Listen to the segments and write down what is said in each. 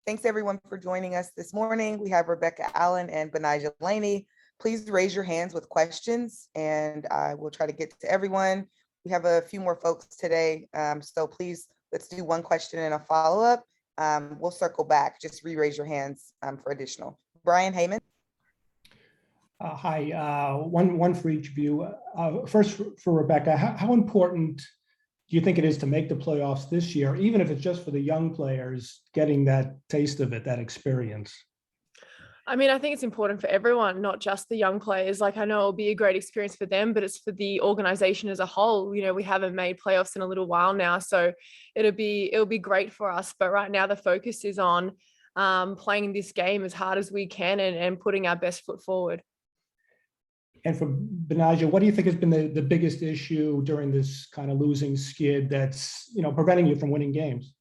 Thanks everyone for joining us this morning. We have Rebecca Allen and Benijah Laney. Please raise your hands with questions and I will try to get to everyone. We have a few more folks today, so please let's do one question and a follow-up. We'll circle back. Just re-raise your hands for additional. Brian Heyman. Hi, one for each of you. First, for Rebecca, how important do you think it is to make the playoffs this year, even if it's just for the young players getting that taste of it, that experience? I mean, I think it's important for everyone, not just the young players. Like, I know it'll be a great experience for them, but it's for the organization as a whole. You know, we haven't made playoffs in a little while now, so it'll be great for us. But right now the focus is on playing this game as hard as we can and putting our best foot forward. And for Benijah, what do you think has been the biggest issue during this kind of losing skid that's, preventing you from winning games?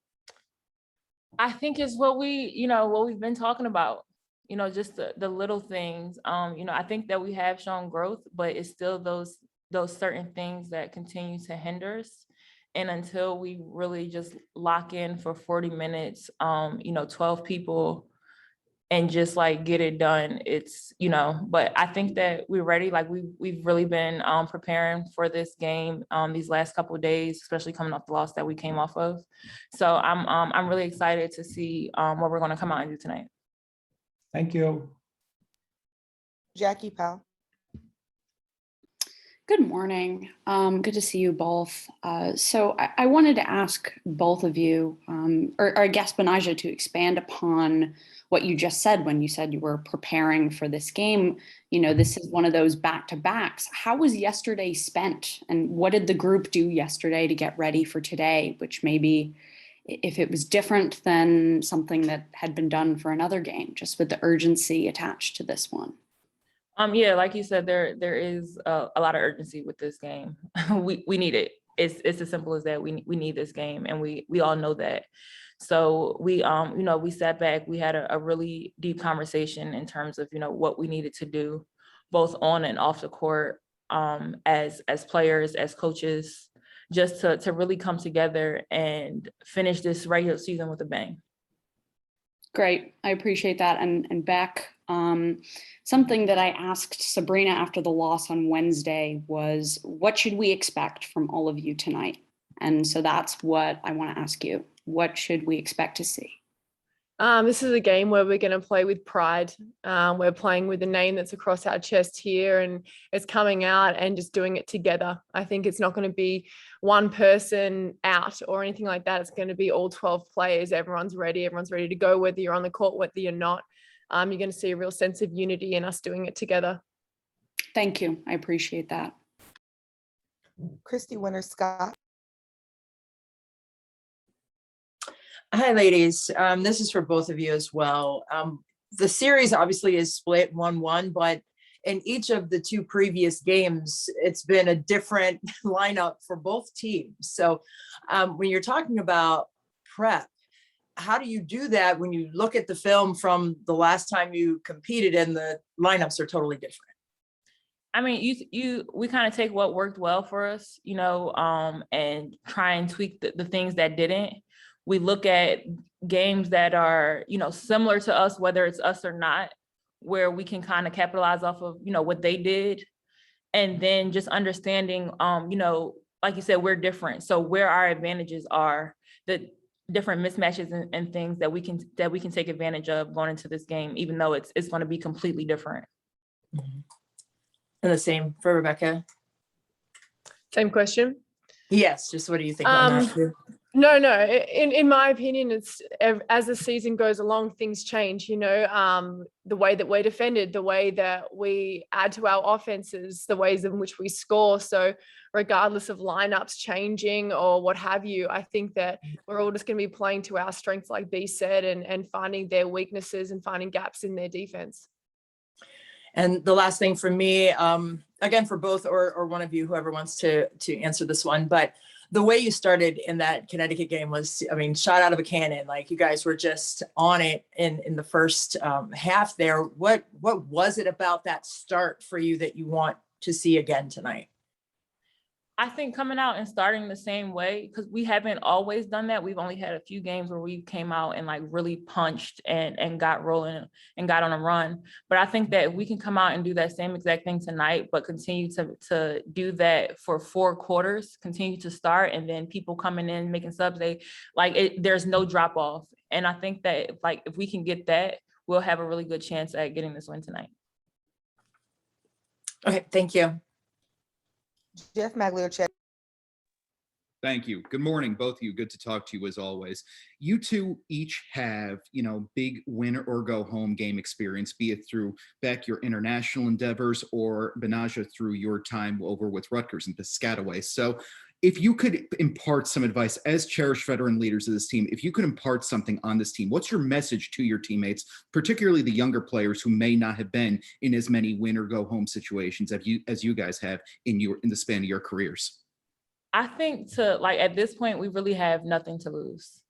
I think it's what we've been talking about, just the little things. I think that we have shown growth, but it's still those certain things that continue to hinder us. And until we really just lock in for 40 minutes, 12 people and just like get it done, it's, but I think that we're ready. Like we've really been preparing for this game these last couple of days, especially coming off the loss that we came off of. So I'm really excited to see what we're going to come out and do tonight. Thank you. Jackie Powell. Good morning. Good to see you both. So I wanted to ask both of you, or I guess Benijah, to expand upon what you just said when you said you were preparing for this game. This is one of those back-to-backs. How was yesterday spent? And what did the group do yesterday to get ready for today, which maybe if it was different than something that had been done for another game, just with the urgency attached to this one? Yeah, like you said, there is a lot of urgency with this game. we need it. It's as simple as that. We need this game, and we all know that. So we sat back. We had a really deep conversation in terms of what we needed to do, both on and off the court, as players, as coaches, just to really come together and finish this regular season with a bang. Great, I appreciate that. And Beck, something that I asked Sabrina after the loss on Wednesday was, what should we expect from all of you tonight? And so that's what I want to ask you. What should we expect to see? This is a game where we're going to play with pride. We're playing with a name that's across our chest here, and it's coming out and just doing it together. I think it's not going to be one person out or anything like that. It's going to be all 12 players. Everyone's ready to go, whether you're on the court, whether you're not. You're going to see a real sense of unity in us doing it together. Thank you. I appreciate that. Christy Winter-Scott. Hi, ladies. This is for both of you as well. The series obviously is split 1-1, but in each of the two previous games, it's been a different lineup for both teams. So when you're talking about prep, how do you do that when you look at the film from the last time you competed and the lineups are totally different? I mean, we kind of take what worked well for us, and try and tweak the things that didn't. We look at games that are, similar to us, whether it's us or not, where we can kind of capitalize off of, what they did. And then just understanding, like you said, we're different. So where our advantages are, the different mismatches and things that we can take advantage of going into this game, even though it's going to be completely different. And the same for Rebecca. Same question. Yes. Just what do you think on that too? No. In my opinion, it's as the season goes along, things change. The way that we're defended, the way that we add to our offenses, the ways in which we score. So regardless of lineups changing or what have you, I think that we're all just going to be playing to our strengths, like B said, and finding their weaknesses and finding gaps in their defense. And the last thing for me, again, for both or one of you, whoever wants to answer this one, but the way you started in that Connecticut game was, shot out of a cannon. Like you guys were just on it in the first half there. What was it about that start for you that you want to see again tonight? I think coming out and starting the same way, because we haven't always done that. We've only had a few games where we came out and like really punched and got rolling and got on a run. But I think that we can come out and do that same exact thing tonight, but continue to do that for 4 quarters, continue to start, and then people coming in, making subs, there's no drop off. And I think that if we can get that, we'll have a really good chance at getting this win tonight. Okay, thank you. Jeff Magliochetti. Thank you. Good morning, both of you. Good to talk to you as always. You two each have, big win or go home game experience, be it through Beck, your international endeavors, or Benaja through your time over with Rutgers and Piscataway. So if you could impart some advice as cherished veteran leaders of this team, if you could impart something on this team, what's your message to your teammates, particularly the younger players who may not have been in as many win or go home situations as you guys have in the span of your careers? I think at this point, we really have nothing to lose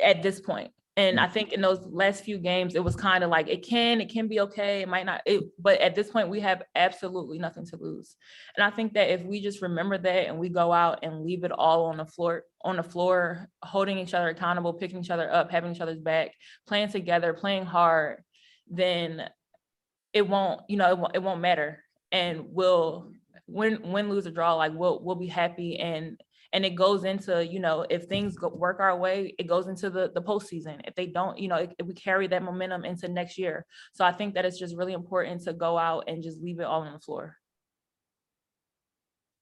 at this point. And I think in those last few games, it was kind of like, it can be okay. It might not, but at this point we have absolutely nothing to lose. And I think that if we just remember that and we go out and leave it all on the floor, holding each other accountable, picking each other up, having each other's back, playing together, playing hard, then it won't matter. And we'll win, lose or draw, we'll be happy. And it goes into, if things work our way, it goes into the postseason. If they don't, if we carry that momentum into next year. So I think that it's just really important to go out and just leave it all on the floor.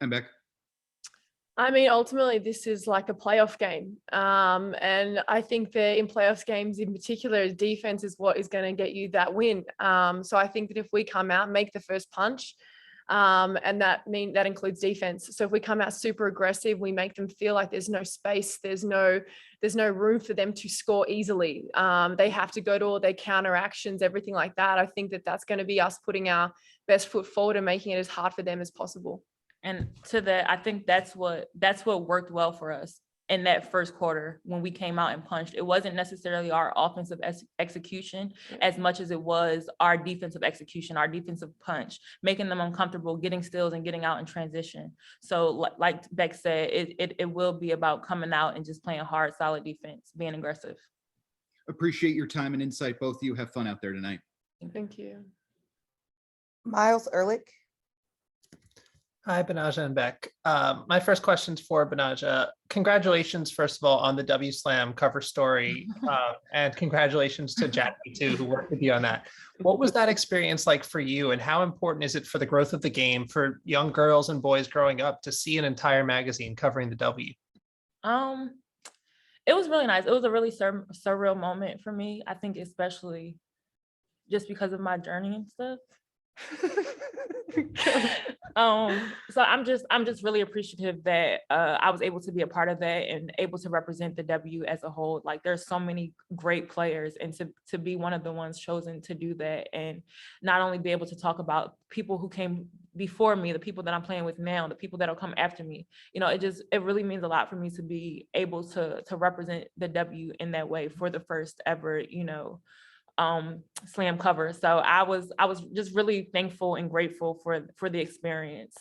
And Beck? I mean, ultimately, this is like a playoff game. And I think that in playoffs games in particular, defense is what is going to get you that win. So I think that if we come out and make the first punch, and that includes defense. So if we come out super aggressive, we make them feel like there's no space, there's no room for them to score easily. They have to go to all their counter actions, everything like that. I think that that's going to be us putting our best foot forward and making it as hard for them as possible. And to that, I think that's what worked well for us in that first quarter when we came out and punched. It wasn't necessarily our offensive execution as much as it was our defensive execution, our defensive punch, making them uncomfortable, getting steals and getting out in transition. So like Beck said, it will be about coming out and just playing hard, solid defense, being aggressive. Appreciate your time and insight. Both of you have fun out there tonight. Thank you. Miles Ehrlich. Hi, Benaja and Beck. My first question's for Benaja. Congratulations, first of all, on the W Slam cover story, and congratulations to Jackie too, who worked with you on that. What was that experience like for you, and how important is it for the growth of the game for young girls and boys growing up to see an entire magazine covering the W? It was really nice. It was a really surreal moment for me. I think especially just because of my journey and stuff. So I'm just really appreciative that I was able to be a part of that and able to represent the W as a whole. Like, there's so many great players, and to be one of the ones chosen to do that, and not only be able to talk about people who came before me, the people that I'm playing with now, the people that'll come after me, it really means a lot for me to be able to represent the W in that way for the first ever, slam cover. So I was just really thankful and grateful for the experience.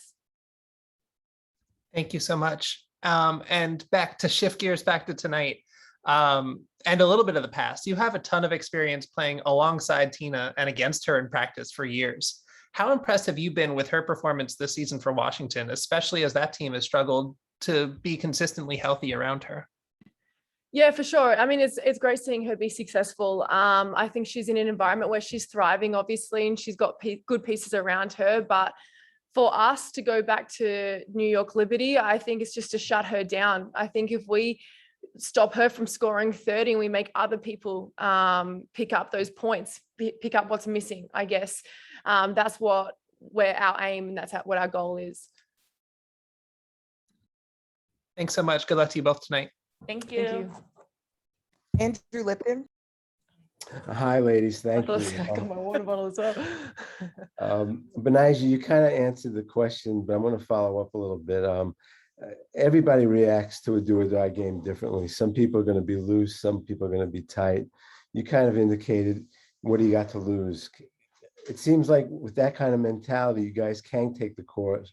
Thank you so much. And back to shift gears back to tonight, and a little bit of the past. You have a ton of experience playing alongside Tina and against her in practice for years. How impressed have you been with her performance this season for Washington, especially as that team has struggled to be consistently healthy around her? Yeah, for sure. I mean, it's great seeing her be successful. I think she's in an environment where she's thriving, obviously, and she's got good pieces around her. But for us to go back to New York Liberty, I think it's just to shut her down. I think if we stop her from scoring 30 and we make other people pick up those points, pick up what's missing, I guess, that's where our aim, and that's what our goal is. Thanks so much. Good luck to you both tonight. Thank you. Thank you. Andrew Lipton. Hi, ladies. Thank you. I got my water bottle as well. Benaja, you kind of answered the question, but I'm going to follow up a little bit. Everybody reacts to a do-or-die game differently. Some people are going to be loose. Some people are going to be tight. You kind of indicated, what do you got to lose? It seems like with that kind of mentality, you guys can take the court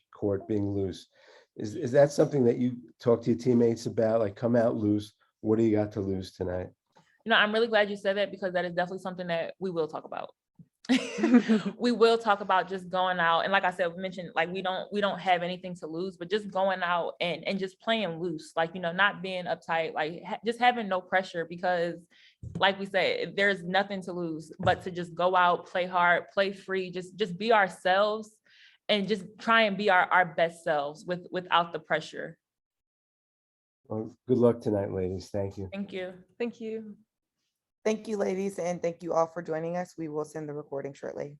being loose. Is that something that you talk to your teammates about? Like, come out loose. What do you got to lose tonight? You know, I'm really glad you said that, because that is definitely something that we will talk about. We will talk about just going out, and like I said, we mentioned, like, we don't have anything to lose, but just going out and just playing loose, like, you know, not being uptight, like just having no pressure, because like we said, there's nothing to lose but to just go out, play hard, play free, just be ourselves, and just try and be our best selves without the pressure. Well, good luck tonight, ladies. Thank you. Thank you. Thank you. Thank you, ladies, and thank you all for joining us. We will send the recording shortly.